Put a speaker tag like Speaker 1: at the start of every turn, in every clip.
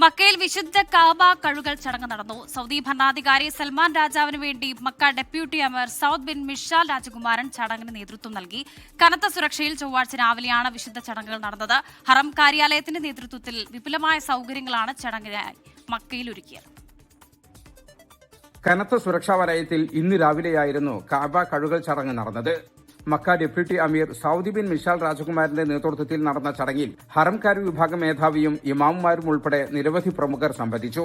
Speaker 1: മക്കയിൽ വിശുദ്ധ കാബ കഴുകൽ ചടങ്ങ് നടന്നു. സൗദി ഭരണാധികാരി സൽമാൻ രാജാവിന് വേണ്ടി മക്ക ഡെപ്യൂട്ടി അമീർ സൗദ് ബിൻ മിഷാൽ രാജകുമാരൻ ചടങ്ങിന് നേതൃത്വം നൽകി. കനത്ത സുരക്ഷയിൽ ചൊവ്വാഴ്ച രാവിലെയാണ് വിശുദ്ധ ചടങ്ങുകൾ നടന്നത്. ഹറം കാര്യാലയത്തിന്റെ നേതൃത്വത്തിൽ വിപുലമായ സൗകര്യങ്ങളാണ് ചടങ്ങിനായി മക്കയിൽ ഒരുക്കിയത്.
Speaker 2: കനത്ത സുരക്ഷാ വലയത്തിൽ ഇന്ന് രാവിലെയായിരുന്നു കാബ കഴുകൽ ചടങ്ങ് നടന്നത്. മക്ക ഡെപ്യൂട്ടി അമീർ സൗദി ബിൻ മിഷാൽ രാജകുമാരന്റെ നേതൃത്വത്തിൽ നടന്ന ചടങ്ങിൽ ഹറംകാരി വിഭാഗം മേധാവിയും ഇമാമുമാരും ഉൾപ്പെടെ നിരവധി പ്രമുഖർ സംബന്ധിച്ചു.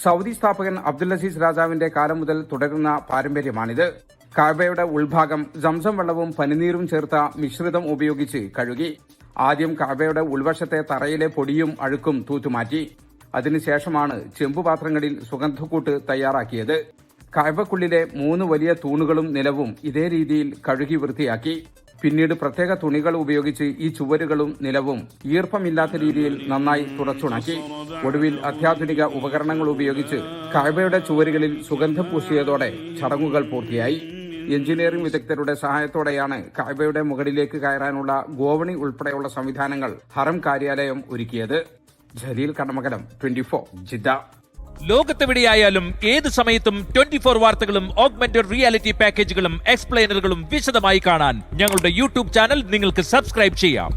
Speaker 2: സൗദി സ്ഥാപകൻ അബ്ദുൽ അസീസ് രാജാവിന്റെ കാലം മുതൽ തുടരുന്ന പാരമ്പര്യമാണിത്. കാബയുടെ ഉൾഭാഗം സംസം വെള്ളവും പനിനീരും ചേർത്ത മിശ്രിതം ഉപയോഗിച്ച് കഴുകി. ആദ്യം കാബയുടെ ഉൾവശത്തെ തറയിലെ പൊടിയും അഴുക്കും തൂത്തുമാറ്റി. അതിനുശേഷമാണ് ചെമ്പുപാത്രങ്ങളിൽ സുഗന്ധക്കൂട്ട് തയ്യാറാക്കിയത്. കഅബക്കുള്ളിലെ 3 വലിയ തൂണുകളും നിലവും ഇതേ രീതിയിൽ കഴുകി വൃത്തിയാക്കി. പിന്നീട് പ്രത്യേക തുണികൾ ഉപയോഗിച്ച് ഈ ചുവരുകളും നിലവും ഈർപ്പമില്ലാത്ത രീതിയിൽ നന്നായി തുടച്ചുണക്കി. ഒടുവിൽ അത്യാധുനിക ഉപകരണങ്ങൾ ഉപയോഗിച്ച് കഅബയുടെ ചുവരുകളിൽ സുഗന്ധം പൂശിയതോടെ ചടങ്ങുകൾ പൂർത്തിയായി. എഞ്ചിനീയറിംഗ് വിദഗ്ധരുടെ സഹായത്തോടെയാണ് കഅബയുടെ മുകളിലേക്ക് കയറാനുള്ള ഗോവണി ഉൾപ്പെടെയുള്ള സംവിധാനങ്ങൾ ഹറം കാര്യാലയം ഒരുക്കിയത്. ജലീൽ കടമകലം, 24 ജിദ്ദ.
Speaker 3: ലോകത്തെവിടെയായാലും ഏത് സമയത്തും 24 വാർത്തകളും ഓഗ്മെന്റഡ് റിയാലിറ്റി പാക്കേജുകളും എക്സ്പ്ലെയിനറുകളും വിശദമായി കാണാൻ ഞങ്ങളുടെ യൂട്യൂബ് ചാനൽ നിങ്ങൾക്ക് സബ്സ്ക്രൈബ് ചെയ്യാം.